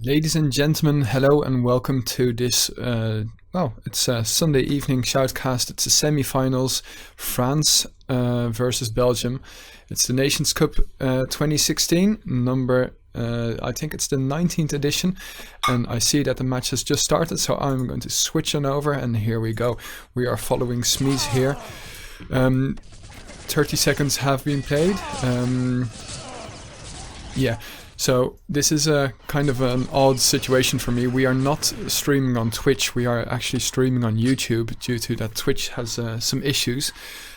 Ladies and gentlemen, hello and welcome to this, it's a Sunday evening shoutcast. It's the semi-finals, France versus Belgium. It's the Nations Cup 2016, I think it's the 19th edition, and I see that the match has just started, so I'm going to switch on over, and here we go. We are following Smees here. 30 seconds have been played. So this is a kind of an odd situation for me. We are not streaming on Twitch, we are actually streaming on YouTube due to that Twitch has some issues.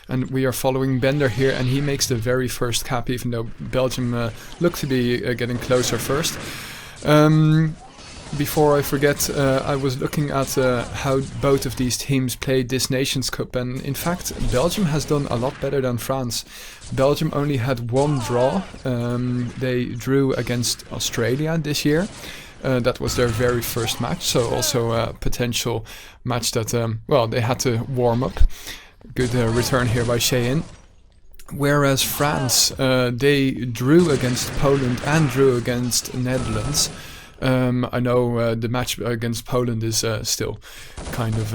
And we are following Bender here, and he makes the very first cap, even though Belgium look to be getting closer first. Before I forget, I was looking at how both of these teams played this Nations Cup, and in fact Belgium has done a lot better than France. Belgium only had one draw. They drew against Australia this year. That was their very first match, so also a potential match that, they had to warm up. Good return here by Cheyenne. Whereas France, they drew against Poland and drew against Netherlands. I know the match against Poland is still kind of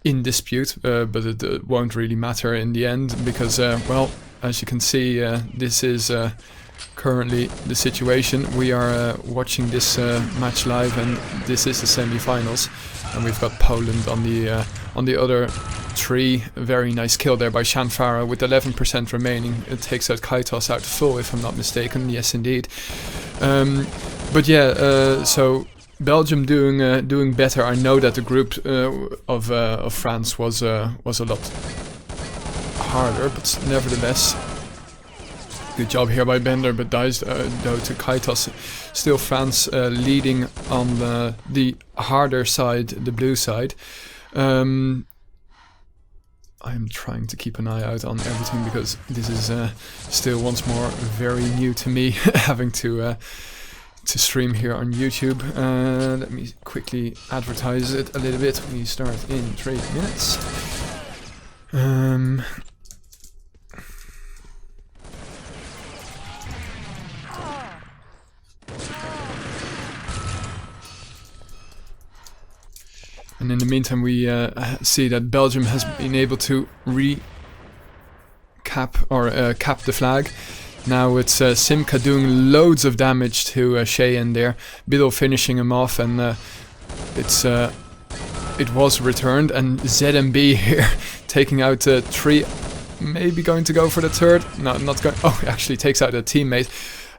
in dispute, but it won't really matter in the end because, as you can see, this is currently the situation. We are watching this match live, and this is the semi-finals, and we've got Poland on the other tree. Very nice kill there by Shanfara with 11% remaining. It takes out Kaitos out full, if I'm not mistaken. Yes, indeed. So Belgium doing better. I know that the group of France was a lot harder, but nevertheless, good job here by Bender, but dies though to Kaitos. Still France leading on the harder side, the blue side. I'm trying to keep an eye out on everything because this is still once more very new to me, having to stream here on YouTube. Let me quickly advertise it a little bit. We start in 3 minutes. And in the meantime, we see that Belgium has been able to cap the flag. Now it's Simca doing loads of damage to Cheyenne there. Biddle finishing him off, and it was returned. And ZMB here taking out 3, maybe going to go for the third. No, not going. Oh, he actually takes out a teammate.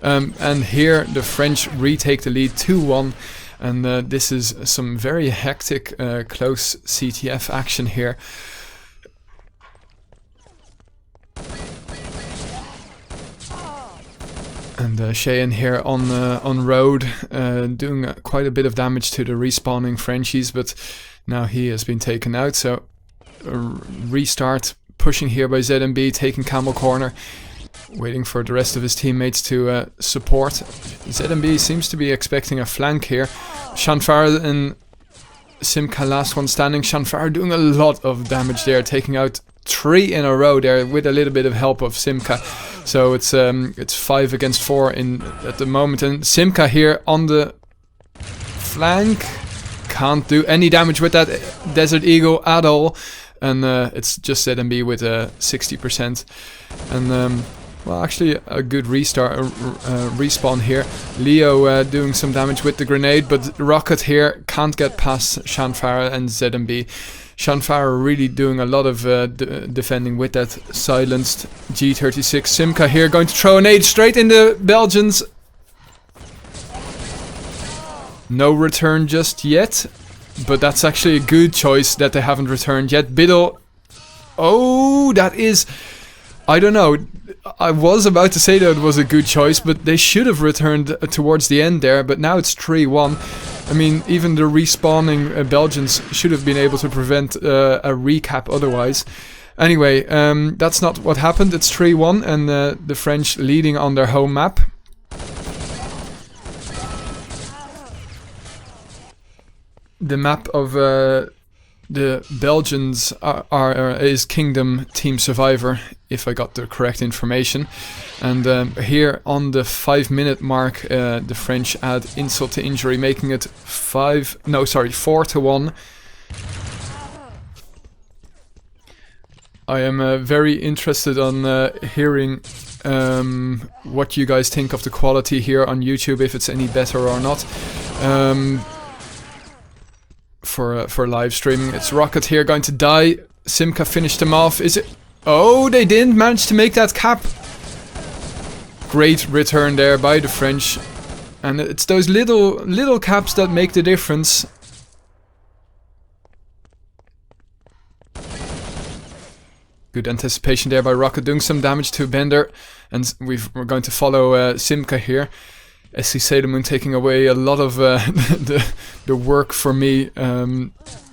And here the French retake the lead 2-1. And this is some very hectic, close CTF action here. And Cheyenne here on road, doing quite a bit of damage to the respawning Frenchies, but now he has been taken out. So restart, pushing here by ZMB, taking Camel Corner. Waiting for the rest of his teammates to support. ZMB seems to be expecting a flank here. Shanfar and Simca last one standing. Shanfar doing a lot of damage there, taking out 3 in a row there with a little bit of help of Simca. So it's 5 against 4 at the moment, and Simca here on the flank can't do any damage with that Desert Eagle at all, and it's just ZMB with 60%. And actually a good respawn here. Leo doing some damage with the grenade, but Rocket here can't get past Shanfara and ZMB. Shanfara really doing a lot of defending with that silenced G36. Simca here going to throw an nade straight into Belgians. No return just yet, but that's actually a good choice that they haven't returned yet. Biddle. Oh, that is... I don't know. I was about to say that it was a good choice, but they should have returned towards the end there, but now it's 3-1. I mean, even the respawning Belgians should have been able to prevent a recap otherwise. Anyway, that's not what happened. It's 3-1, and the French leading on their home map. The map of the Belgians is Kingdom Team Survivor, if I got the correct information. And here on the 5-minute mark, the French add insult to injury, making it 4-1. I am very interested on hearing what you guys think of the quality here on YouTube, if it's any better or not. For live streaming. It's Rocket here going to die. Simka finished him off. Is it? Oh, they didn't manage to make that cap. Great return there by the French. And it's those little caps that make the difference. Good anticipation there by Rocket, doing some damage to Bender. And we're going to follow Simka here. SC SailorMoon taking away a lot of the work for me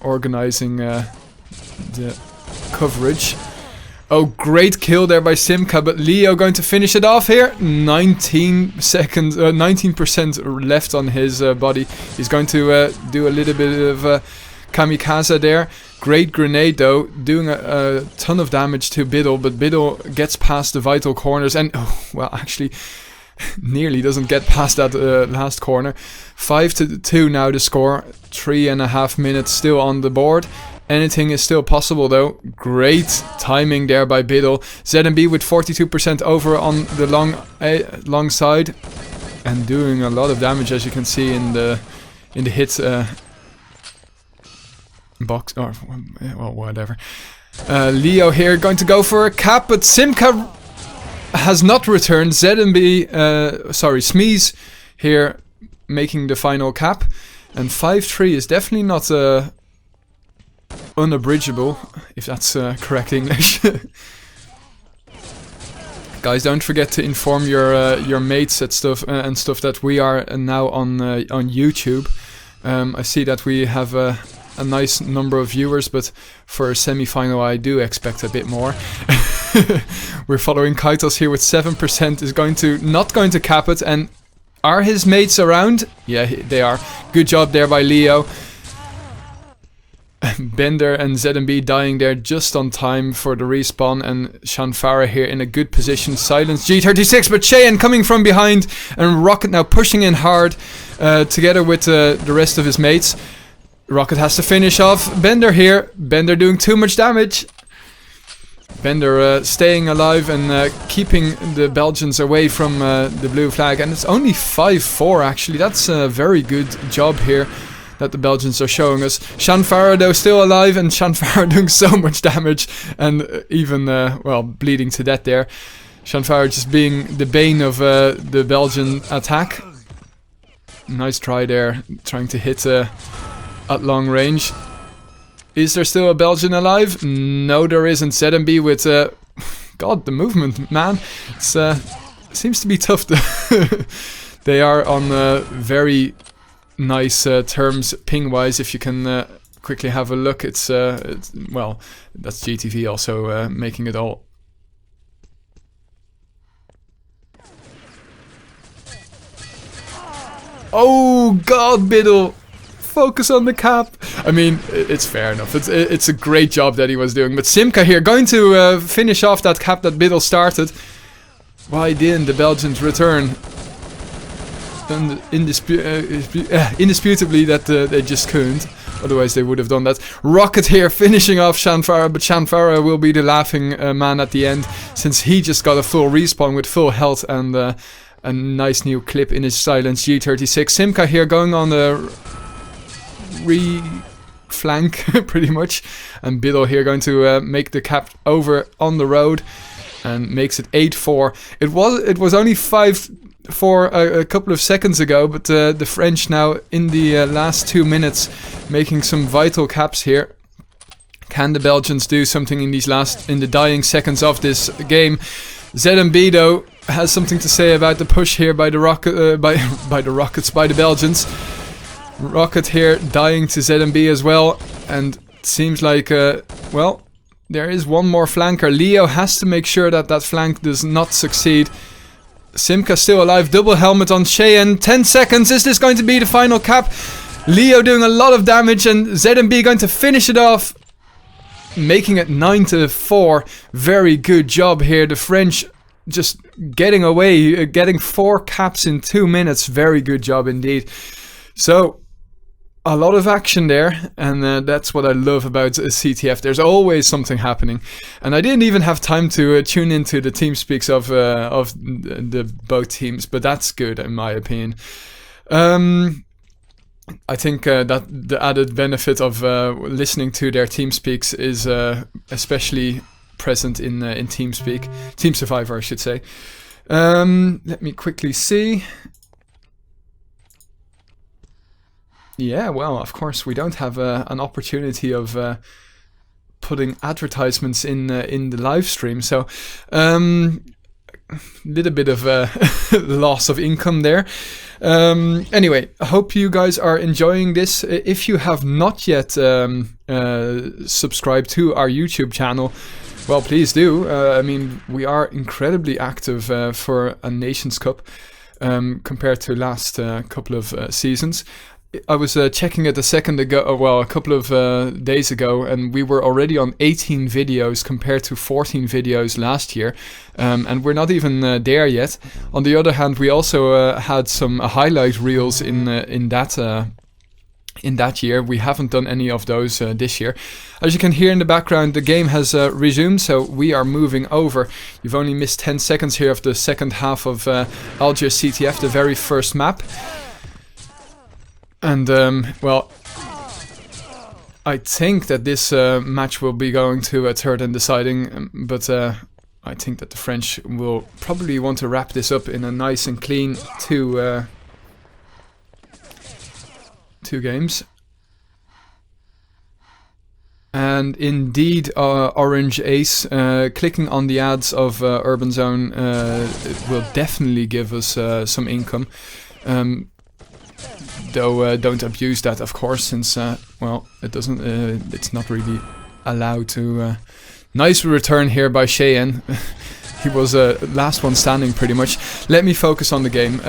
organizing the coverage. Oh, great kill there by Simka, but Leo going to finish it off here. 19% left on his body. He's going to do a little bit of kamikaze there. Great grenade though, doing a ton of damage to Biddle, but Biddle gets past the vital corners and, oh, well, actually nearly doesn't get past that last corner. 5-2 now the score. 3.5 minutes still on the board. Anything is still possible though. Great timing there by Biddle. ZMB with 42% over on the long side, and doing a lot of damage, as you can see in the hit box, or well, whatever. Leo here going to go for a cap, but Simka has not returned. Smeeze here making the final cap, and 5-3 is definitely not unabridgeable, if that's correct English. Guys, don't forget to inform your mates and stuff that we are now on YouTube. I see that we have a nice number of viewers, but for a semi-final I do expect a bit more. We're following Kaitos here with 7%, is not going to cap it. And are his mates around? Yeah, they are. Good job there by Leo. Bender and ZMB dying there just on time for the respawn, and Shanfara here in a good position. Silence G36, but Cheyenne coming from behind, and Rocket now pushing in hard together with the rest of his mates. Rocket has to finish off Bender here. Bender doing too much damage. Bender staying alive and keeping the Belgians away from the blue flag. And it's only 5-4 actually. That's a very good job here that the Belgians are showing us. Shanfara though still alive, and Shanfara doing so much damage and even, well, bleeding to death there. Shanfara just being the bane of the Belgian attack. Nice try there, trying to hit at long range. Is there still a Belgian alive? No, there isn't. ZMB with... God, the movement, man. It's seems to be tough. They are on very nice terms ping-wise. If you can quickly have a look, it's well, that's GTV also making it all. Oh God, Biddle! Focus on the cap. I mean, it's fair enough. It's a great job that he was doing. But Simka here going to finish off that cap that Biddle started. Why didn't the Belgians return? Indisputably that they just couldn't. Otherwise they would have done that. Rocket here finishing off Shanfara, but Shanfara will be the laughing man at the end, since he just got a full respawn with full health and a nice new clip in his silence G36. Simka here going on the flank pretty much, and Biddle here going to make the cap over on the road and makes it 8-4. It was only 5-4 a couple of seconds ago, but the French now in the last 2 minutes making some vital caps here. Can the Belgians do something in the dying seconds of this game? ZMB though has something to say about the push here by the Belgians. Rocket here dying to ZMB as well, and it seems like well, there is one more flanker. Leo has to make sure that that flank does not succeed. Simka still alive, double helmet on Cheyenne, 10 seconds, is this going to be the final cap? Leo doing a lot of damage, and ZMB going to finish it off, making it 9-4. Very good job here. The French just getting away, getting 4 caps in 2 minutes. Very good job indeed. So a lot of action there, and that's what I love about CTF. There's always something happening, and I didn't even have time to tune into the team speaks of the both teams, but that's good in my opinion. I think that the added benefit of listening to their team speaks is especially present in TeamSpeak, Team Survivor, I should say. Let me quickly see. Yeah, well, of course, we don't have an opportunity of putting advertisements in the live stream, so little bit of loss of income there. Anyway, I hope you guys are enjoying this. If you have not yet subscribed to our YouTube channel, well, please do. I mean, we are incredibly active for a Nations Cup compared to last couple of seasons. I was checking it a couple of days ago, and we were already on 18 videos compared to 14 videos last year, and we're not even there yet. On the other hand, we also had some highlight reels in that year. We haven't done any of those this year. As you can hear in the background, the game has resumed, so we are moving over. You've only missed 10 seconds here of the second half of Algiers CTF, the very first map. And, well, I think that this match will be going to a third and deciding, but I think that the French will probably want to wrap this up in a nice and clean two games. And indeed, Orange Ace, clicking on the ads of Urban Zone will definitely give us some income. Though don't abuse that, of course, since well, it's not really allowed to. Nice return here by Cheyenne. He was last one standing pretty much. Let me focus on the game.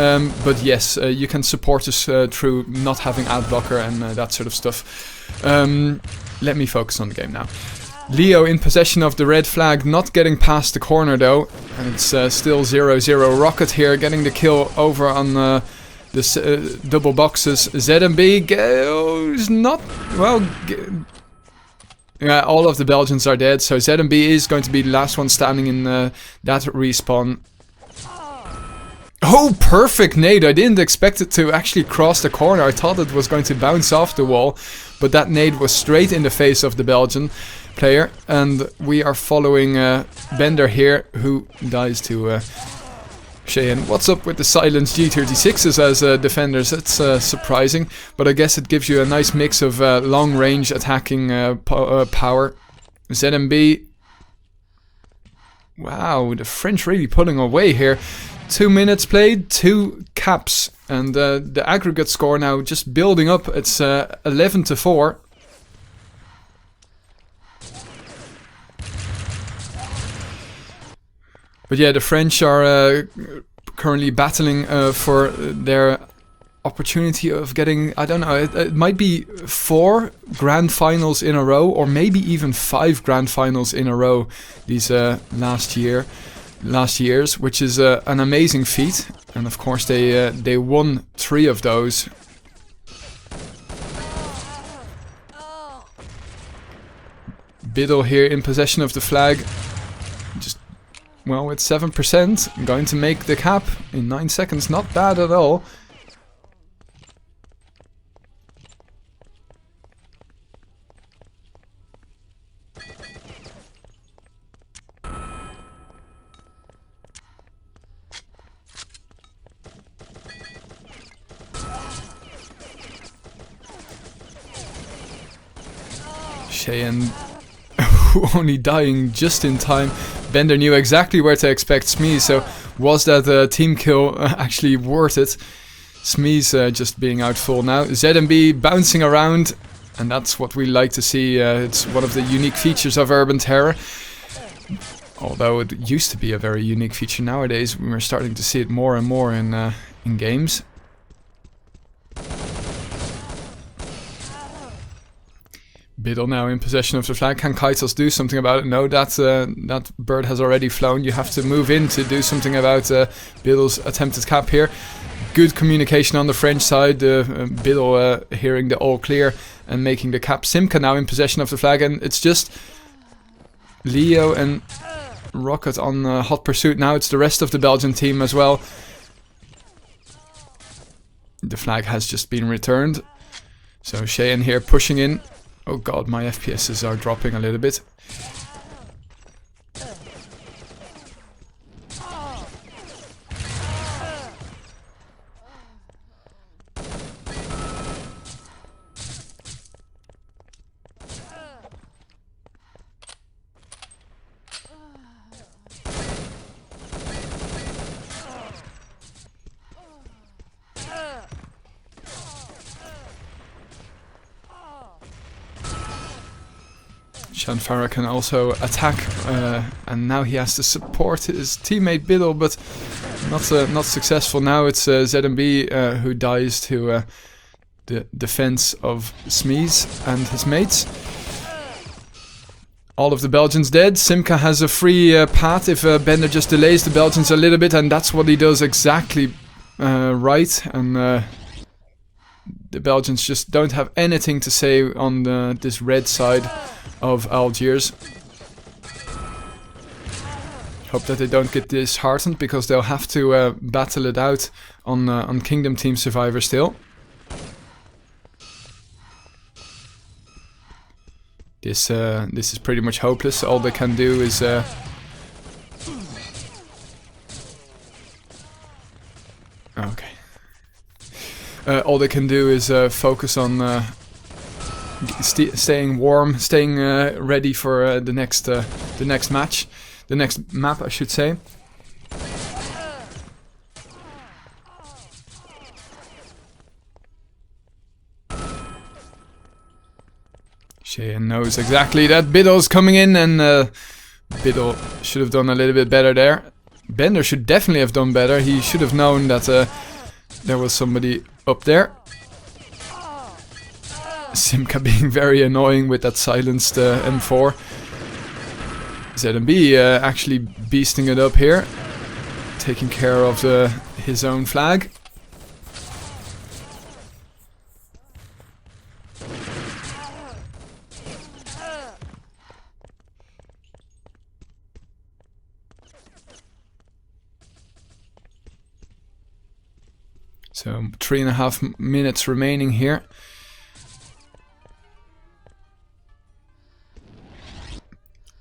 But yes, you can support us through not having ad blocker and that sort of stuff. Let me focus on the game now. Leo in possession of the red flag, not getting past the corner though, and it's still 0-0. Rocket here getting the kill over on. This double boxes. ZMB goes not well. Yeah, all of the Belgians are dead, so ZMB is going to be the last one standing in that respawn. Oh, perfect nade! I didn't expect it to actually cross the corner. I thought it was going to bounce off the wall, but that nade was straight in the face of the Belgian player, and we are following Bender here, who dies to. Cheyenne. What's up with the silenced G36s as defenders? It's surprising, but I guess it gives you a nice mix of long-range attacking power. ZMB. Wow, the French really pulling away here. 2 minutes played, 2 caps, and the aggregate score now just building up. It's 11-4. But yeah, the French are currently battling for their opportunity of getting, I don't know, it might be 4 grand finals in a row, or maybe even 5 grand finals in a row these last years, which is an amazing feat. And of course they won 3 of those. Biddle here in possession of the flag. Well, it's 7%, going to make the cap in 9 seconds, not bad at all. Cheyenne only dying just in time. Bender knew exactly where to expect Smeeze, so was that team kill actually worth it? Smeeze just being out full now. ZMB bouncing around, and that's what we like to see. It's one of the unique features of Urban Terror. Although it used to be a very unique feature, nowadays we're starting to see it more and more in games. Biddle now in possession of the flag. Can Keitel do something about it? No, that bird has already flown. You have to move in to do something about Biddle's attempted cap here. Good communication on the French side. Biddle hearing the all clear and making the cap. Simca now in possession of the flag, and it's just Leo and Rocket on hot pursuit. Now it's the rest of the Belgian team as well. The flag has just been returned. So Cheyenne here pushing in. Oh god, my FPSs are dropping a little bit. Shanfara can also attack, and now he has to support his teammate Biddle, but not successful. Now it's ZMB who dies to the defense of Smees and his mates. All of the Belgians dead. Simca has a free path if Bender just delays the Belgians a little bit, and that's what he does exactly right. And the Belgians just don't have anything to say on this red side of Algiers. Hope that they don't get disheartened, because they'll have to battle it out on Kingdom Team Survivor still. This is pretty much hopeless. All they can do is okay. All they can do is focus on staying warm, staying ready for the next match, the next map, I should say. Cheyenne knows exactly that Biddle's coming in, and Biddle should have done a little bit better there. Bender should definitely have done better. He should have known that there was somebody up there. Simca being very annoying with that silenced M4. ZMB actually beasting it up here, taking care of his own flag. So 3.5 minutes remaining here.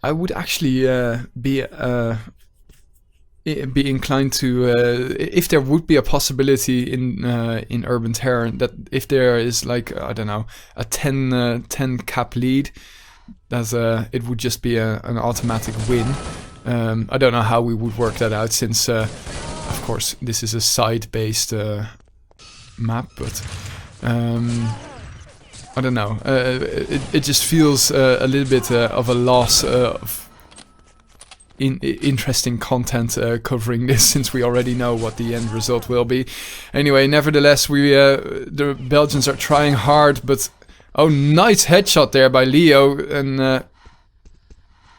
I would actually be inclined to, if there would be a possibility in Urban Terror, that if there is like, I don't know, a 10 cap lead, it would just be an automatic win. I don't know how we would work that out, since of course this is a side-based map, but I don't know. It just feels a little bit of a loss of interesting content covering this, since we already know what the end result will be. Anyway, nevertheless, the Belgians are trying hard, but oh, nice headshot there by Leo, and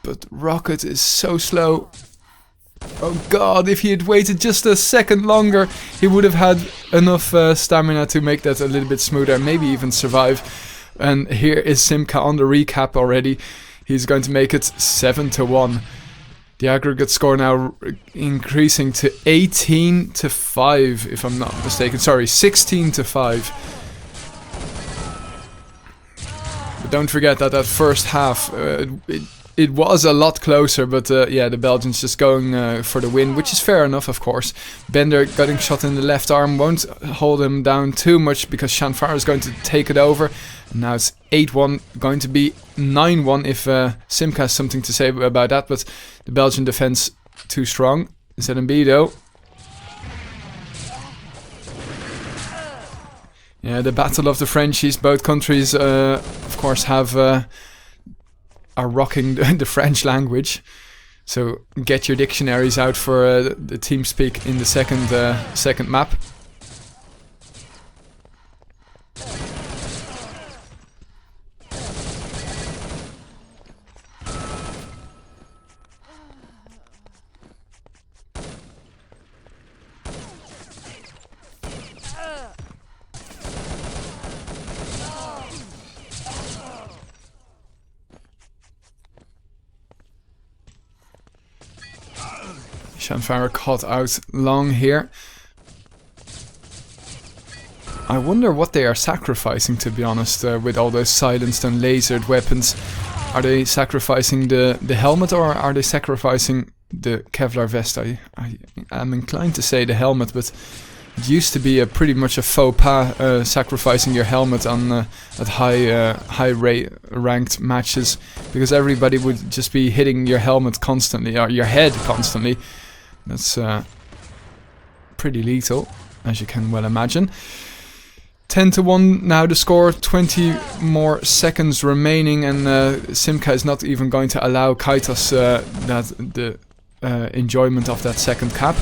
but Rocket is so slow. Oh god, if he had waited just a second longer, he would have had enough stamina to make that a little bit smoother, maybe even survive. And here is Simca on the recap already. He's going to make it 7-1. The aggregate score now increasing to 18-5, if I'm not mistaken. Sorry, 16-5. But don't forget that first half, it was a lot closer, but yeah, the Belgians just going for the win, which is fair enough, of course. Bender getting shot in the left arm won't hold him down too much, because Shanfara is going to take it over. And now it's 8-1, going to be 9-1 if Simca has something to say about that, but the Belgian defense too strong. ZMB though. Yeah, the battle of the Frenchies. Both countries, of course, are rocking the French language, so get your dictionaries out for the TeamSpeak in the second map. Shanfara caught out long here. I wonder what they are sacrificing, to be honest, with all those silenced and lasered weapons. Are they sacrificing the helmet, or are they sacrificing the Kevlar vest? I'm inclined to say the helmet, but it used to be pretty much a faux pas, sacrificing your helmet on at high ranked matches, because everybody would just be hitting your helmet constantly, or your head constantly. That's pretty lethal, as you can well imagine. 10-1 now the score, 20 more seconds remaining, and Simka is not even going to allow Kaitos the enjoyment of that second cap.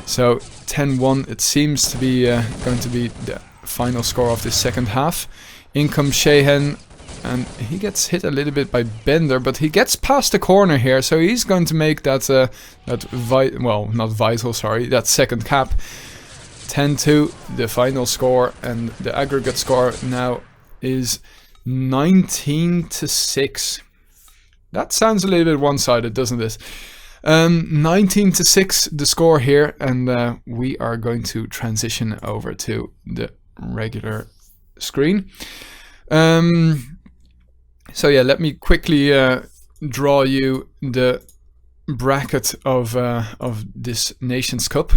So 10-1 it seems to be going to be the final score of this second half. In comes Sheehan, and he gets hit a little bit by Bender, but he gets past the corner here, so he's going to make that that second cap. 10-2, the final score, and the aggregate score now is 19-6. That sounds a little bit one-sided, doesn't it? 19-6 the score here, and we are going to transition over to the regular screen. So yeah, let me quickly draw you the bracket of this Nations Cup.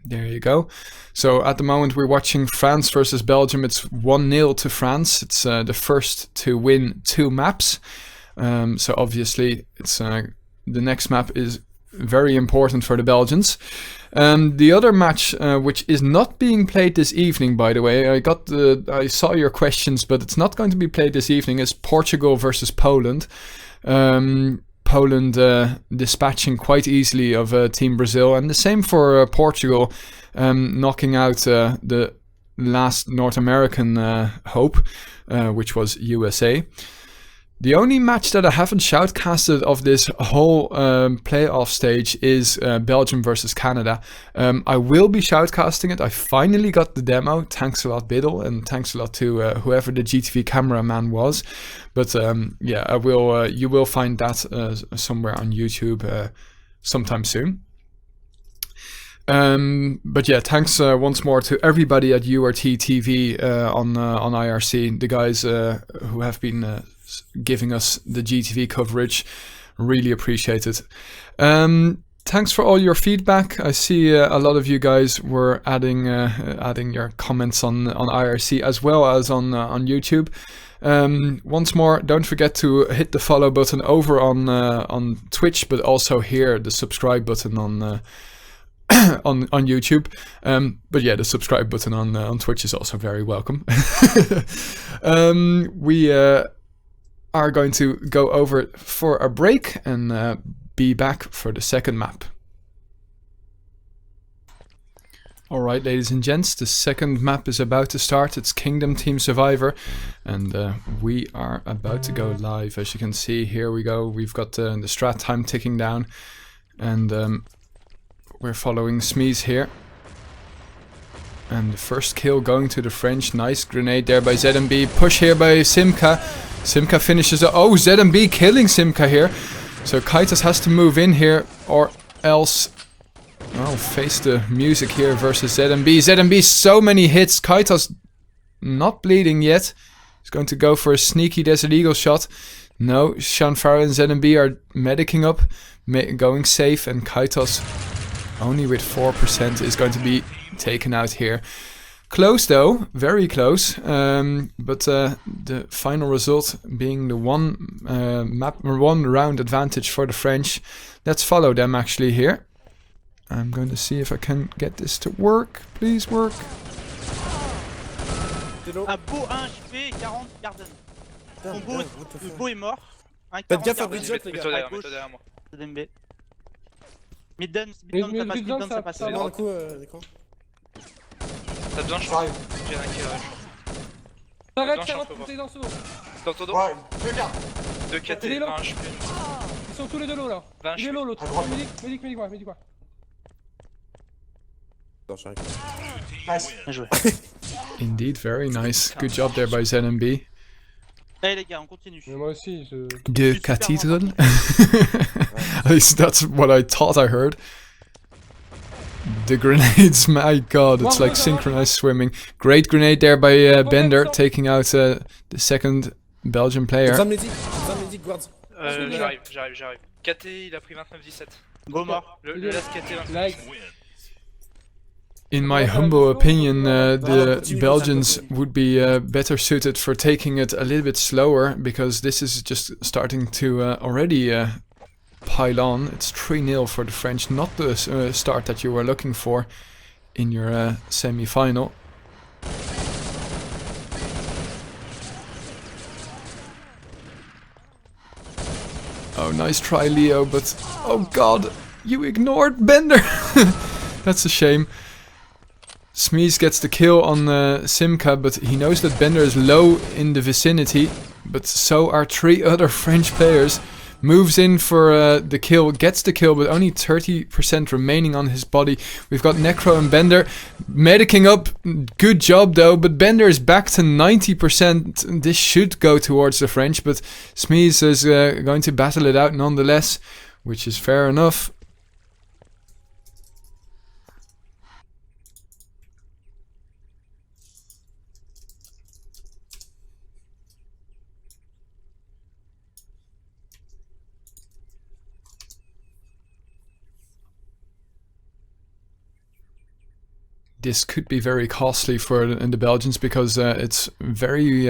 There you go. So at the moment we're watching France versus Belgium. It's 1-0 to France. It's the first to win 2 maps. So obviously it's the next map is very important for the Belgians. The other match, which is not being played this evening, by the way, I saw your questions, but it's not going to be played this evening, is Portugal versus Poland. Poland dispatching quite easily of Team Brazil, and the same for Portugal, knocking out the last North American hope, which was USA. The only match that I haven't shoutcasted of this whole playoff stage is Belgium versus Canada. I will be shoutcasting it. I finally got the demo. Thanks a lot, Biddle, and thanks a lot to whoever the GTV cameraman was. But yeah, I will. You will find that somewhere on YouTube sometime soon. But yeah, thanks once more to everybody at URT TV on IRC, the guys who have been giving us the GTV coverage. Really appreciate it. Thanks for all your feedback. I see a lot of you guys were adding your comments on IRC as well as on YouTube. Once more, don't forget to hit the follow button over on Twitch, but also here the subscribe button on YouTube. But yeah, the subscribe button on Twitch is also very welcome. We are going to go over for a break and be back for the second map. Alright, ladies and gents, the second map is about to start. It's Kingdom Team Survivor, and we are about to go live. As you can see, here we go. We've got the strat time ticking down, and we're following Smeeze here. And the first kill going to the French. Nice grenade there by ZMB. Push here by Simka. Simka finishes it. Oh, ZMB killing Simka here. So Kaitos has to move in here, or else... Oh, face the music here versus ZMB. ZMB, so many hits. Kaitos not bleeding yet. He's going to go for a sneaky Desert Eagle shot. No, Shanfara and ZMB are medicing up, going safe, and Kaitos, only with 4%, is going to be taken out here. Close though, very close, but the final result being the one round advantage for the French. Let's follow them actually here. I'm going to see if I can get this to work. Please work. Un beau 1 HP, 40 Garden. Son beau, le beau est mort. Faites gaffe à Bridget, les gars. Mets-toi derrière moi. DMB. Midden, ça passe. Ça va un coup, l'écran. T'as besoin, je crois. J'ai un qui Arrête, ça va monter dans ce haut. Dans ton dos. Ouais, deux gardes. 2 KT, 20 HP. Ils sont tous les deux low là. 20 Il est low l'autre. Médic quoi. Non, j'arrive. Nice. Bien joué. Indeed, very nice. Good job there by ZMB. Allez les gars, on continue. Mais moi aussi, je... De super cathedral? At least that's what I thought I heard. The grenades, my god, it's like synchronized swimming. Great grenade there by Bender, taking out the second Belgian player. Zamnetic, guards. J'arrive. KT, il a pris 29-17. Go mort. Le last KT 29. Like, In my humble opinion, the Belgians would be better suited for taking it a little bit slower, because this is just starting to already pile on. It's 3-0 for the French, not the start that you were looking for in your semi-final. Oh, nice try, Leo, but oh god, you ignored Bender! That's a shame. Smees gets the kill on Simca, but he knows that Bender is low in the vicinity, but so are 3 other French players. Moves in for the kill, gets the kill, but only 30% remaining on his body. We've got Necro and Bender medicing up. Good job though, but Bender is back to 90%. This should go towards the French, but Smees is going to battle it out nonetheless, which is fair enough. This could be very costly for the Belgians, because it's very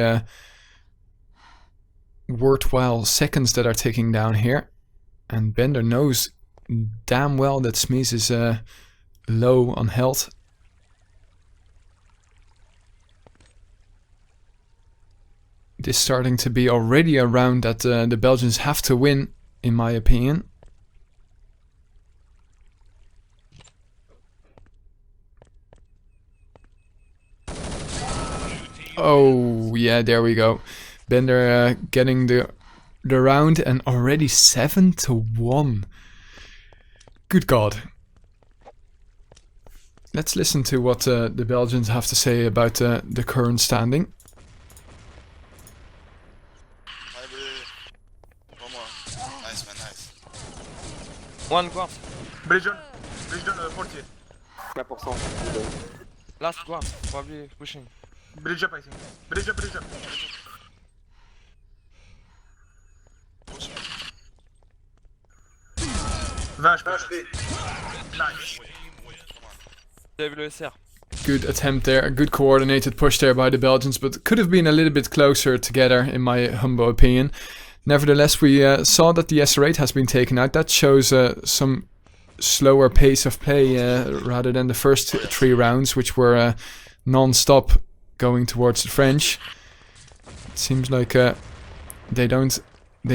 worthwhile seconds that are ticking down here. And Bender knows damn well that Smees is low on health. This is starting to be already a round that the Belgians have to win, in my opinion. Oh, yeah, there we go. Bender getting the round, and already 7-1. Good God. Let's listen to what the Belgians have to say about the current standing. Nice man, nice. One guard. Belgian, 40. 5%. Last guard, probably pushing. Bridge up, I think. Bridge up. Nice. J'ai vu le SR. Good attempt there, a good coordinated push there by the Belgians, but could have been a little bit closer together, in my humble opinion. Nevertheless, we saw that the SR8 has been taken out. That shows some slower pace of play rather than the first 3 rounds, which were non-stop going towards the French. It seems like they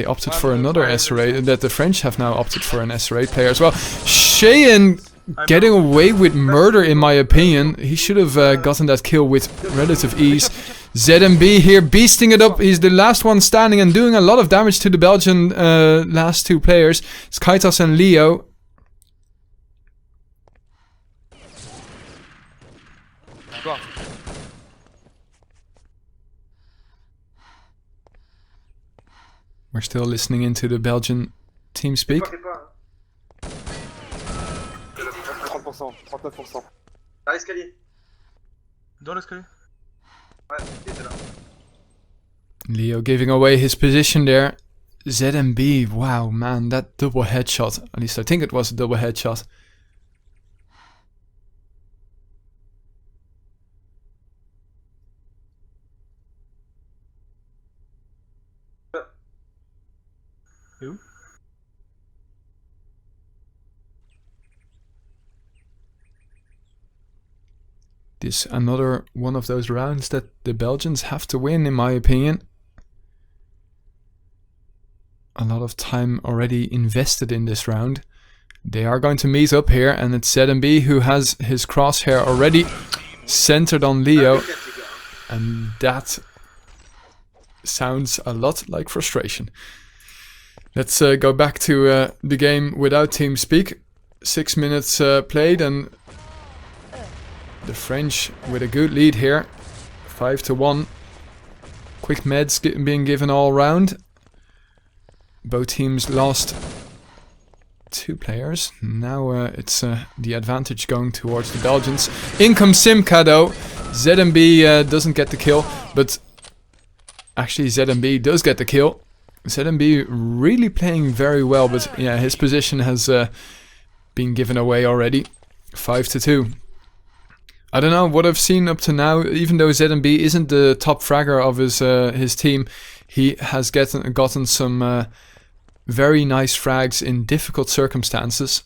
opted for another SR8, that the French have now opted for an SR8 player as well. Cheyenne getting away with murder, in my opinion. He should have gotten that kill with relative ease. ZMB here beasting it up. He's the last one standing and doing a lot of damage to the Belgian last 2 players. It's Kaitos and Leo. We're still listening into the Belgian team speak. 30%, 39%. À l'escalier. Dans l'escalier. Ouais, il était là. Leo giving away his position there. ZMB, wow, man, that double headshot. At least I think it was a double headshot. Who? This another one of those rounds that the Belgians have to win, in my opinion. A lot of time already invested in this round. They are going to meet up here, and it's ZMB who has his crosshair already centered on Leo. And that sounds a lot like frustration. Let's go back to the game without TeamSpeak. 6 minutes played, and the French with a good lead here. 5-1. Quick meds being given all round. Both teams lost 2 players. Now it's the advantage going towards the Belgians. In comes Simca though. ZMB doesn't get the kill, but actually ZMB does get the kill. ZMB really playing very well, but yeah, his position has been given away already. 5-2. I don't know what I've seen up to now. Even though ZMB isn't the top fragger of his team, he has gotten some very nice frags in difficult circumstances.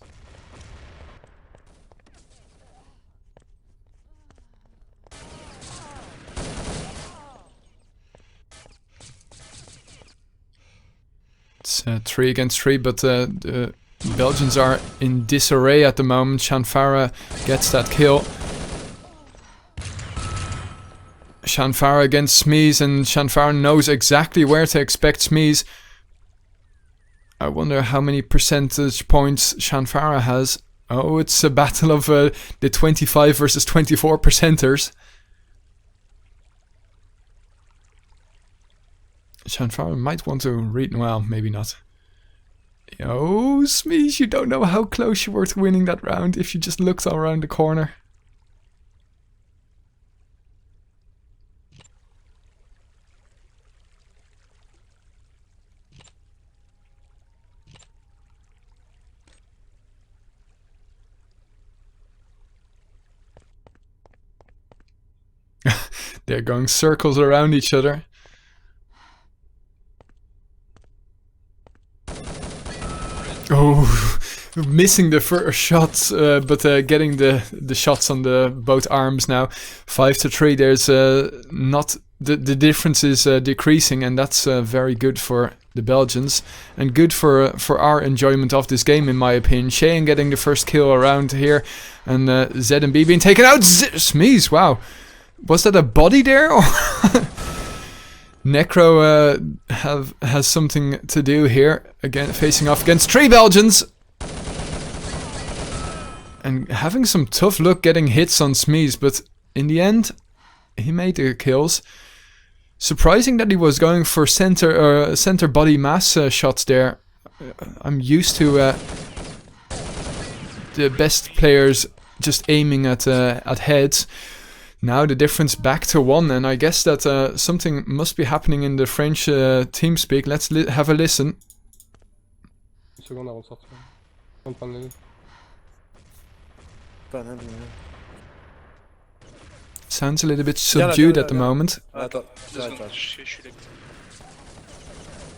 It's 3 against 3, but the Belgians are in disarray at the moment. Shanfara gets that kill. Shanfara against Smeeze, and Shanfara knows exactly where to expect Smeeze. I wonder how many percentage points Shanfara has. Oh, it's a battle of the 25 versus 24 percenters. Shanfara might want to read. Well, maybe not. Oh, Smeeze, you don't know how close you were to winning that round if you just looked around the corner. They're going circles around each other. Oh, missing the first shots, but getting the shots on the both arms now. 5-3. There's not the difference is decreasing, and that's very good for the Belgians and good for our enjoyment of this game, in my opinion. Cheyenne getting the first kill around here, and ZMB being taken out. Smeeze, wow. Was that a body there? Or Necro has something to do here. Again, facing off against 3 Belgians. And having some tough luck getting hits on Smeeze, but in the end, he made the kills. Surprising that he was going for center body mass shots there. I'm used to the best players just aiming at heads. Now the difference back to 1, and I guess that something must be happening in the French team speak. Let's have a listen. Sounds a little bit subdued at the moment. Attends, 2 secondes, je suis là.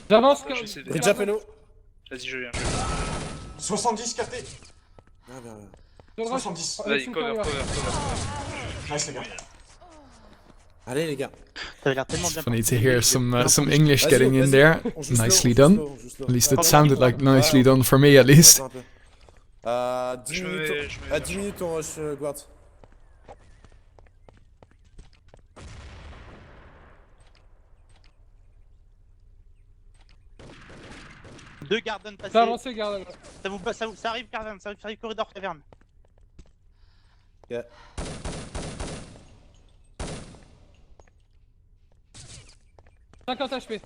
J'avance, Déjà péno. Vas-y, je viens. 70 carté. 70. Vas-y, cover. Nice les gars. Allez les gars. Ça avait l'air tellement bien. Funny to hear some English getting in there. Nicely done. At least it sounded like nicely done for me, at least. 10 minutes on rush guard. Deux Garden passés. Ça avance, Garden. Ça arrive Garden, ça arrive corridor caverne. Yeah. 50 HP.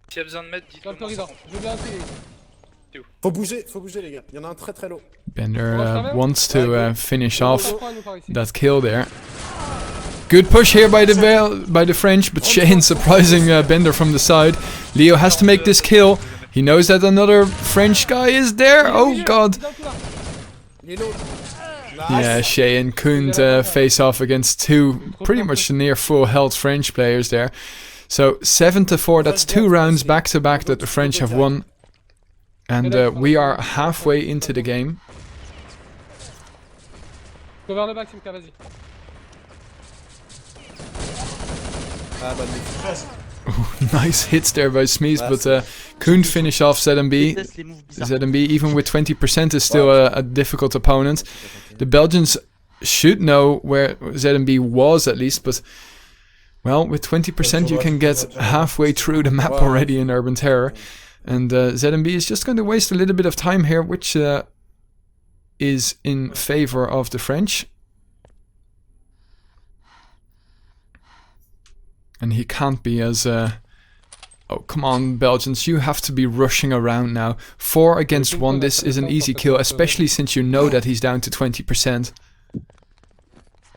S'il y a besoin de mettre, Dans dites-le. le corridor. Je vais un tuer. Faut bouger les gars. Il y en a un très low. Bender wants to finish off that kill there. Good push here by the French, but Shane surprising Bender from the side. Leo has to make this kill. He knows that another French guy is there. Oh god. Yeah, Shane couldn't face off against 2 pretty much near full health French players there. So 7-4, that's 2 rounds back to back that the French have won. And we are halfway into the game. Go vers le back, Simka, vas-y. Nice hits there by Smeeze, but couldn't finish off ZMB. ZMB, even with 20%, is still a difficult opponent. The Belgians should know where ZMB was at least, but well, with 20% you can get halfway through the map already in Urban Terror. And ZMB is just going to waste a little bit of time here, which is in favor of the French. And he can't be as... Oh, come on, Belgians, you have to be rushing around now. 4 against 1, this is an easy kill, especially since you know that he's down to 20%.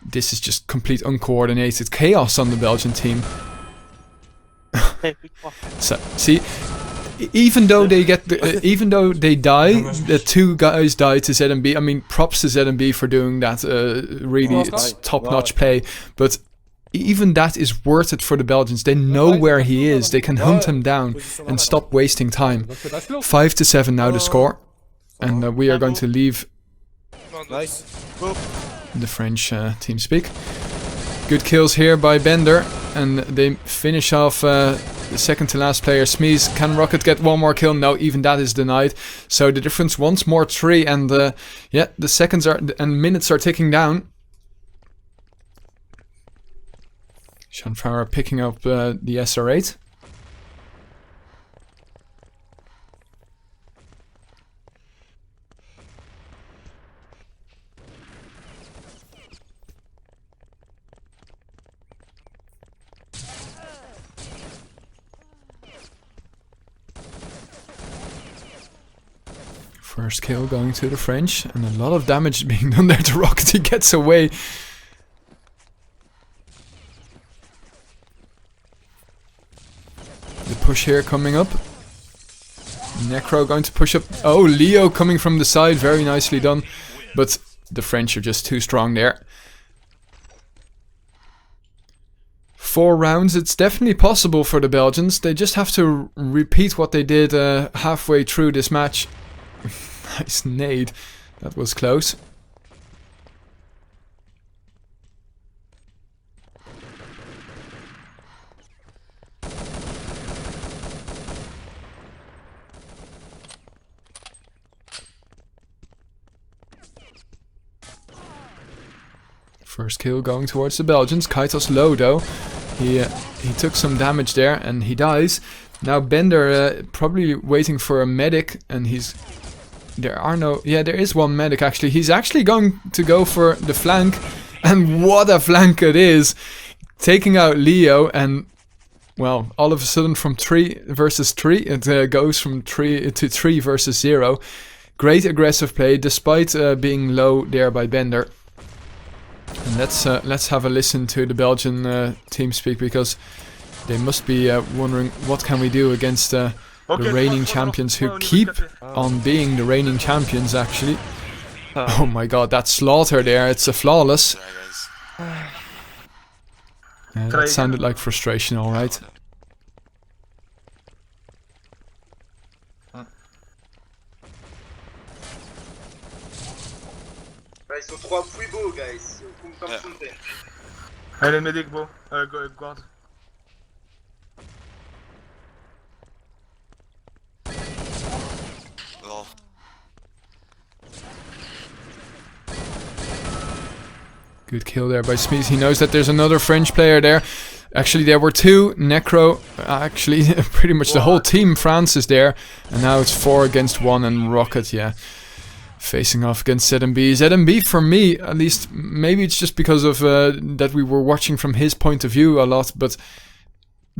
This is just complete uncoordinated chaos on the Belgian team. So, see, even though they get, even though they die, the 2 guys die to ZMB. I mean, props to ZMB for doing that. Really, it's top-notch play. But even that is worth it for the Belgians. They know where he is. They can hunt him down and stop wasting time. 5-7 now the score, and we are going to leave Nice. the French team speak. Good kills here by Bender, and they finish off the second to last player, Smeeze. Can Rocket get one more kill? No, even that is denied. So the difference once more 3, and yeah, the seconds are and minutes are ticking down. Shanfara picking up the SR8. First kill going to the French, and a lot of damage being done there to Rocket. He gets away. The push here coming up. Necro going to push up. Oh, Leo coming from the side. Very nicely done. But the French are just too strong there. 4 rounds. It's definitely possible for the Belgians. They just have to repeat what they did halfway through this match. Nice nade. That was close. First kill going towards the Belgians. Kaito's low though. He took some damage there and he dies. Now Bender probably waiting for a medic, and there is one medic actually. He's actually going to go for the flank, and what a flank it is! Taking out Leo, and well, all of a sudden from 3 versus 3, it goes from 3 to 3 versus 0. Great aggressive play despite being low there by Bender. And let's have a listen to the Belgian team speak, because they must be wondering what can we do against the reigning champions, who keep on being the reigning champions actually. Oh my god, that slaughter there, it's a flawless. That sounded like frustration, alright. Ils sont 3 plus beaux, guys. Allez, medic, beau. Guard. Lol. Good kill there by Smeeze. He knows that there's another French player there. Actually, there were 2. Necro, actually, pretty much the whole team France is there. And now it's 4 against 1, and Rocket, yeah, facing off against ZMB. ZMB, for me, at least, maybe it's just because of that we were watching from his point of view a lot, but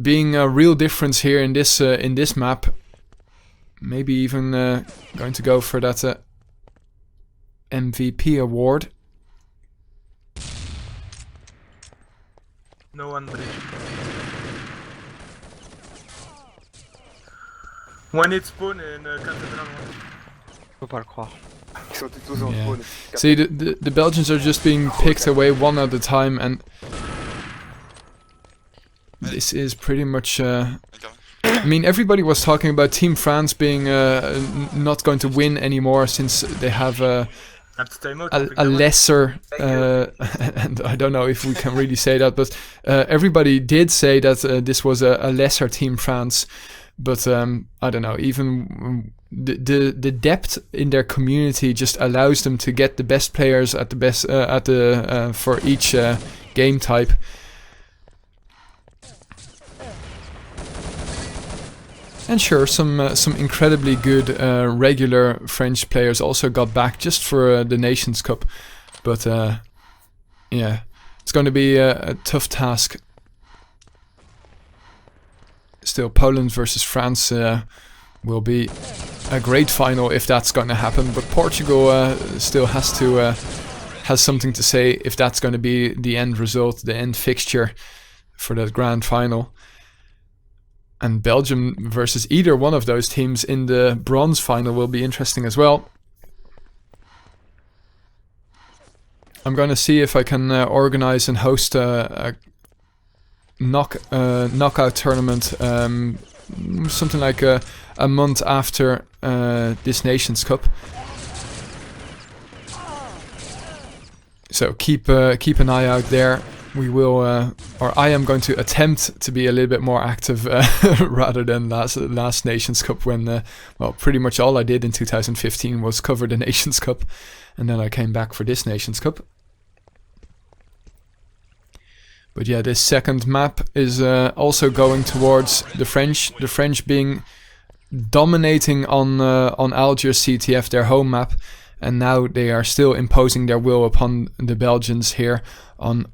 being a real difference here in this map. Maybe even going to go for that MVP award. No one bridge. One hit spawn and cathédrale. Faut pas le croire. Ils sont tous en Yeah. spawn. See, the Belgians are just being picked away one at a time, and this is pretty much... I mean, everybody was talking about Team France being not going to win anymore, since they have a lesser... and I don't know if we can really say that, but everybody did say that this was a lesser Team France. But I don't know, even the depth in their community just allows them to get the best players at the best for each game type. And sure, some incredibly good regular French players also got back just for the Nationscup, but yeah, it's going to be a tough task. Still, Poland versus France will be a great final if that's going to happen. But Portugal still has something to say if that's going to be the end result, the end fixture for that grand final. And Belgium versus either one of those teams in the bronze final will be interesting as well. I'm going to see if I can organize and host a knockout tournament, something like a month after this Nations Cup. So keep an eye out there. We will, or I am going to attempt to be a little bit more active rather than last Nations Cup when, well, pretty much all I did in 2015 was cover the Nations Cup, and then I came back for this Nations Cup. But yeah, this second map is also going towards the French. The French being dominating on Algiers CTF, their home map, and now they are still imposing their will upon the Belgians here on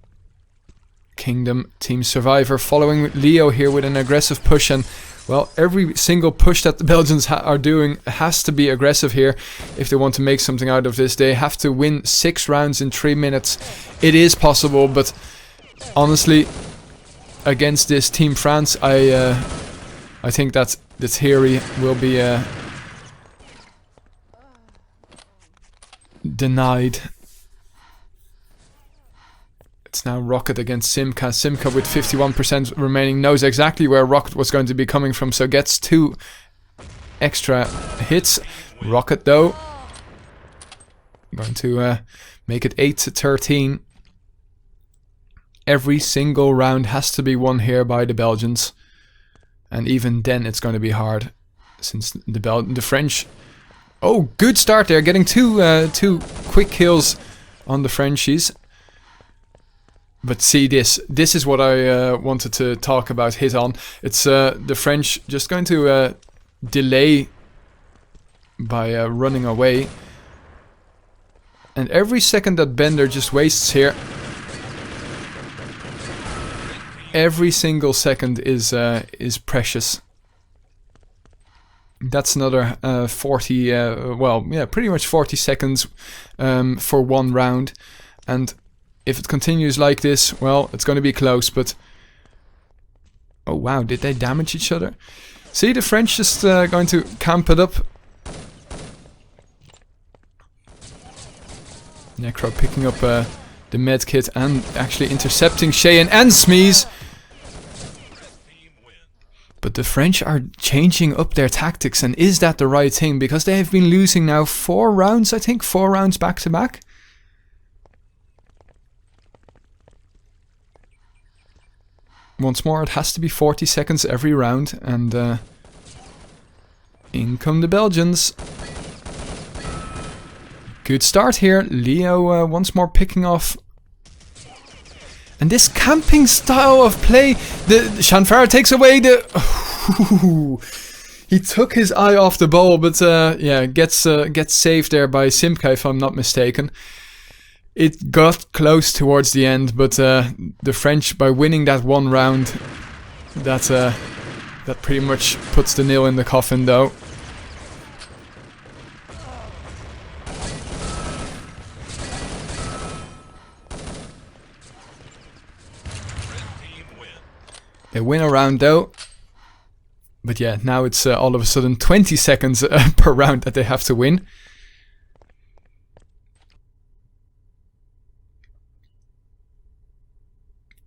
Kingdom Team Survivor, following Leo here with an aggressive push. And well, every single push that the Belgians are doing has to be aggressive here if they want to make something out of this. They have to win 6 rounds in 3 minutes. It is possible, but honestly, against this Team France, I think that the theory will be denied. It's now Rocket against Simca. Simca with 51% remaining knows exactly where Rocket was going to be coming from, so gets 2 extra hits. Rocket though going to make it 8-13. Every single round has to be won here by the Belgians, and even then it's going to be hard, since the French. Oh, good start there, getting two quick kills on the Frenchies. But see, this is what I wanted to talk about, hit on. It's the French just going to delay by running away, and every second that Bender just wastes here, every single second is precious. That's another 40, well, yeah, pretty much 40 seconds for 1 round. And if it continues like this, well, it's going to be close, but... Oh, wow, did they damage each other? See, the French just going to camp it up. Necro picking up the medkit and actually intercepting Cheyenne and Smeeze. But the French are changing up their tactics, and is that the right thing? Because they have been losing now 4 rounds, I think, 4 rounds back to back. Once more, it has to be 40 seconds every round, and in come the Belgians. Good start here. Leo once more picking off. And this camping style of play, the Shanfara takes away the... He took his eye off the ball, but yeah, gets saved there by Simca, if I'm not mistaken. It got close towards the end, but the French, by winning that 1 round, that pretty much puts the nail in the coffin, though. They win a round though, but yeah, now it's all of a sudden 20 seconds per round that they have to win.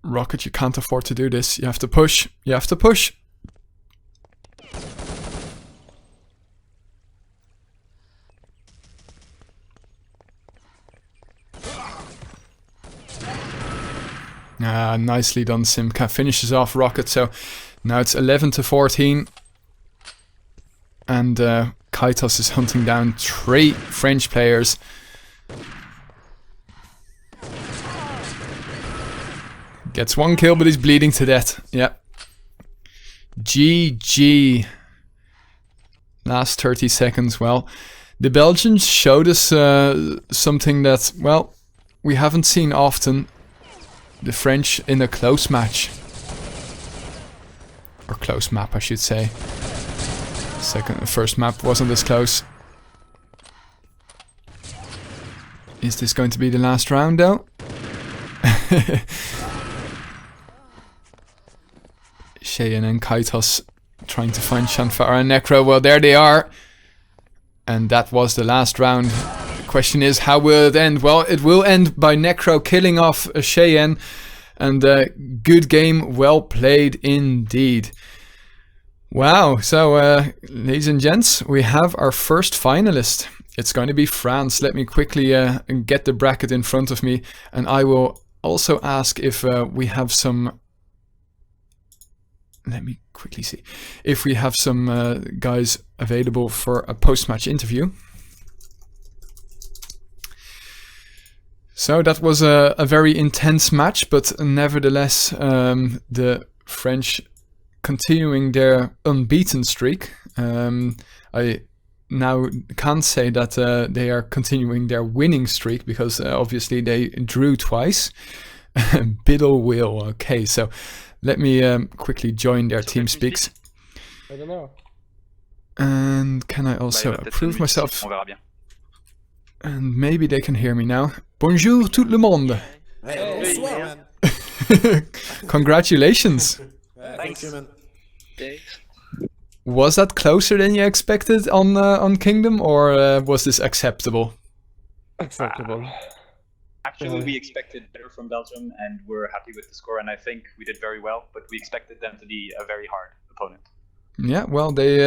Rocket, you can't afford to do this. You have to push. You have to push. Ah, nicely done, Simca. Finishes off Rocket, so now it's 11-14. And Kaitos is hunting down 3 French players. Gets 1 kill, but he's bleeding to death. Yeah. GG. Last 30 seconds. Well, the Belgians showed us something that, well, we haven't seen often. The French in a close match. or close map, I should say. First map wasn't as close. Is this going to be the last round, though? Cheyenne and Kaitos trying to find Shanfara and Necro. Well, there they are. And that was the last round. The question is, how will it end? Well, it will end by Necro killing off Cheyenne. And good game, well played indeed. Wow, so ladies and gents, we have our first finalist. It's going to be France. Let me quickly get the bracket in front of me. And I will also ask if we have some... Let me quickly see if we have some guys available for a post-match interview. So that was a very intense match, but nevertheless the French continuing their unbeaten streak. I now can't say that they are continuing their winning streak because obviously they drew twice. Biddle will. Okay, so let me quickly join their team speaks. I don't know. And can I also approve myself? And maybe they can hear me now. Bonjour tout le monde. Hey, bonsoir, man. Congratulations. Thank you, man. Was that closer than you expected on Kingdom, or was this acceptable? Acceptable. Actually, we expected better from Belgium, and we're happy with the score, and I think we did very well, but we expected them to be a very hard opponent. Yeah, well, they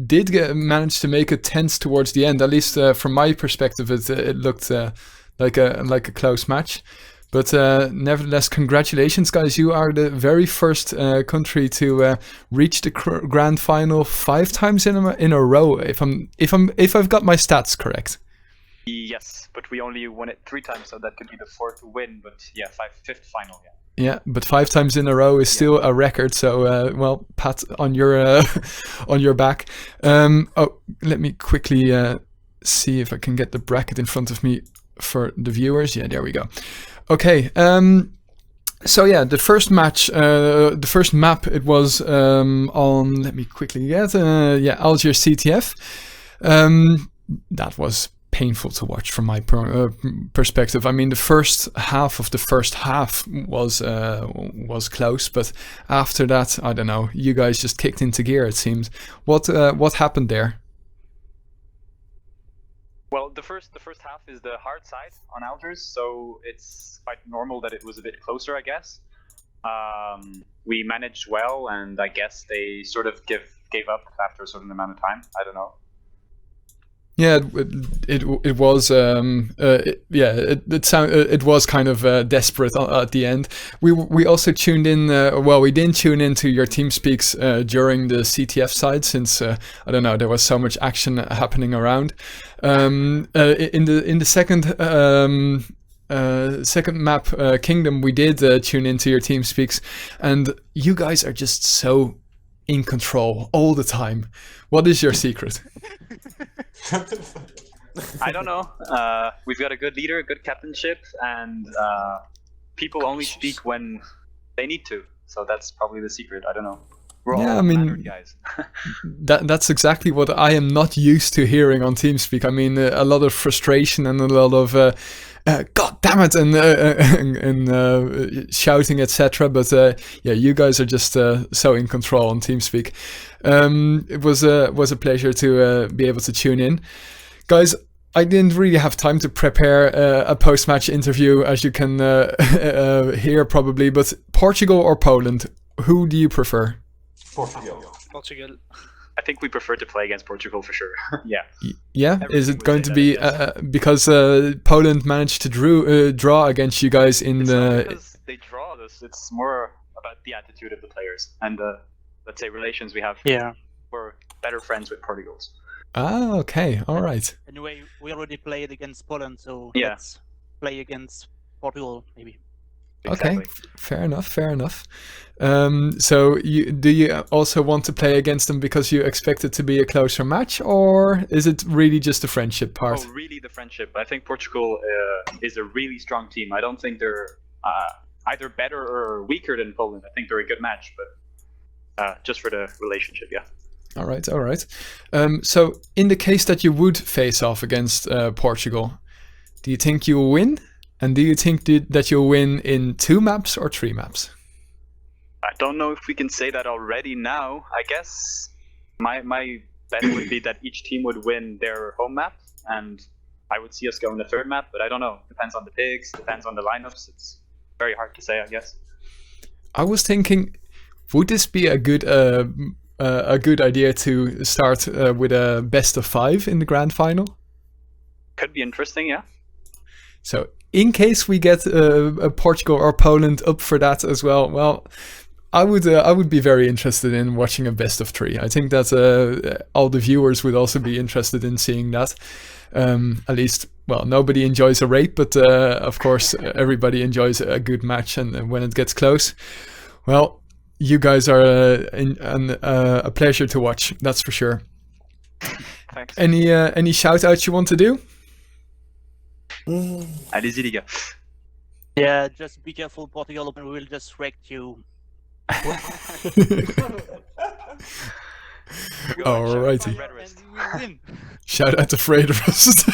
did manage to make it tense towards the end. At least from my perspective, it looked like a close match. But nevertheless, congratulations, guys! You are the very first country to reach the grand final 5 times in a row. If I've got my stats correct. Yes, but we only won it 3 times, so that could be the 4th win. But yeah, 5th final. Yeah. Yeah, but 5 times in a row is still a record. So well, pat on your on your back. Oh, let me quickly see if I can get the bracket in front of me for the viewers. Yeah, there we go. Okay. So yeah, the first match, the first map, it was on. Let me quickly get. Yeah, Algiers CTF. That was painful to watch from my perspective. I mean, the first half of the first half was close, but after that, I don't know. You guys just kicked into gear, it seems. What happened there? Well, the first half is the hard side on Algiers, so it's quite normal that it was a bit closer, I guess. We managed well, and I guess they sort of gave up after a certain amount of time. I don't know. Yeah, it was it was kind of desperate at the end. We also tuned in. Well, we didn't tune into your team speaks during the CTF side since I don't know, there was so much action happening around. In the second map, Kingdom, we did tune into your team speaks, and you guys are just so in control all the time. What is your secret? I don't know. We've got a good leader, good captainship, and people only speak when they need to. So that's probably the secret. I don't know. We're all mannered guys. That's exactly what I am not used to hearing on TeamSpeak. I mean, a lot of frustration and a lot of God damn it and shouting, etc. But yeah, you guys are just so in control on TeamSpeak. It was a pleasure to be able to tune in, guys. I didn't really have time to prepare a post-match interview, as you can hear probably. But Portugal or Poland, who do you prefer? Portugal. I think we prefer to play against Portugal for sure. Yeah. Yeah. Everything Is it going to be because yes. Poland managed to draw against you guys in it's the? Not because they draw us. It's more about the attitude of the players and the, let's say, relations we have. Yeah. We're better friends with Portugals. Ah, okay, all right. Anyway, we already played against Poland, so yeah. Let's play against Portugal, maybe. Okay, fair enough, fair enough. So do you also want to play against them because you expect it to be a closer match, or is it really just the friendship part? Oh, really the friendship. I think Portugal is a really strong team. I don't think they're either better or weaker than Poland. I think they're a good match, but just for the relationship, yeah. All right, all right. So in the case that you would face off against Portugal, do you think you will win? And do you think that you'll win in 2 maps or 3 maps? I don't know if we can say that already now. I guess my bet would be that each team would win their home map, and I would see us go in the 3rd map, but I don't know. Depends on the picks, depends on the lineups. It's very hard to say, I guess. I was thinking, would this be a good idea to start with a best of 5 in the grand final? Could be interesting, yeah. So in case we get Portugal or Poland up for that as well, well, I would be very interested in watching a best of 3. I think that all the viewers would also be interested in seeing that. At least, well, nobody enjoys a rape, but of course everybody enjoys a good match, and when it gets close, well, you guys are a pleasure to watch, that's for sure. Thanks. Any shout outs you want to do? Allez-y, les gars. Yeah, just be careful, Portugal, and we will just wreck you. Alrighty. And we will win. Shout out to Frederist.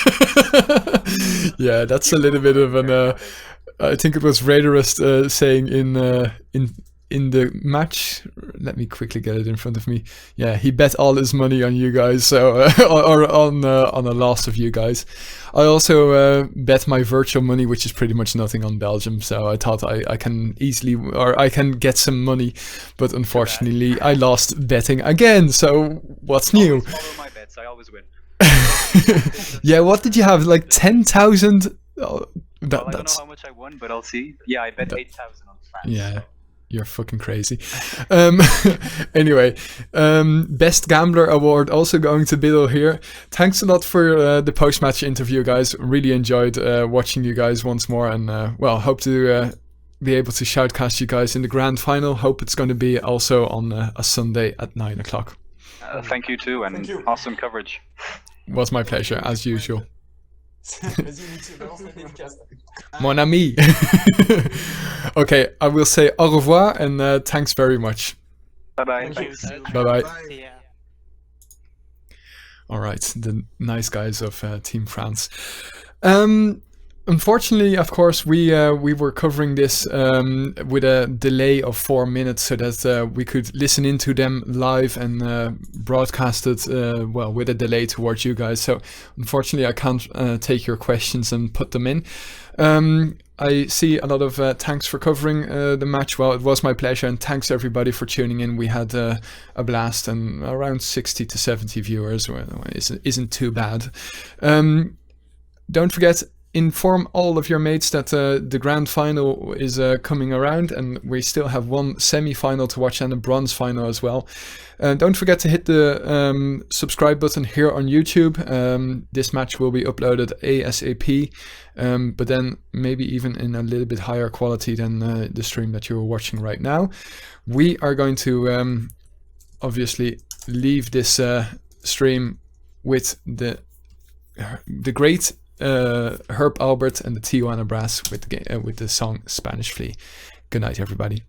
Yeah, that's a little bit of an. I think it was Frederist saying in the match. Let me quickly get it in front of me. Yeah, he bet all his money on you guys, so or on a loss of you guys. I also bet my virtual money, which is pretty much nothing, on Belgium. So I thought I can easily, or I can get some money, but unfortunately I lost betting again. So what's new? Always follow my bets. I always win. Yeah, what did you have? Like 10,000? Oh, I don't know how much I won, but I'll see. Yeah, I bet 8,000 on France. Yeah. You're fucking crazy. Anyway, Best Gambler Award also going to Biddle here. Thanks a lot for the post-match interview, guys. Really enjoyed watching you guys once more, and well, hope to be able to shoutcast you guys in the grand final. Hope it's going to be also on a Sunday at 9 o'clock. Thank you too, and awesome coverage. Was my pleasure, as usual. Mon ami. Okay, I will say au revoir and thanks very much. Bye-bye. Bye-bye. Yeah. All right, the nice guys of Team France. Unfortunately, of course, we were covering this with a delay of 4 minutes so that we could listen into them live and broadcast it, well, with a delay towards you guys. So unfortunately, I can't take your questions and put them in. I see a lot of thanks for covering the match. Well, it was my pleasure, and thanks everybody for tuning in. We had a blast, and around 60 to 70 viewers isn't too bad. Don't forget, inform all of your mates that the grand final is coming around, and we still have one semi-final to watch and a bronze final as well. Don't forget to hit the subscribe button here on YouTube. This match will be uploaded ASAP, but then maybe even in a little bit higher quality than the stream that you're watching right now. We are going to obviously leave this stream with the great Herb Albert and the Tijuana Brass with the song Spanish Flea. Good night, everybody.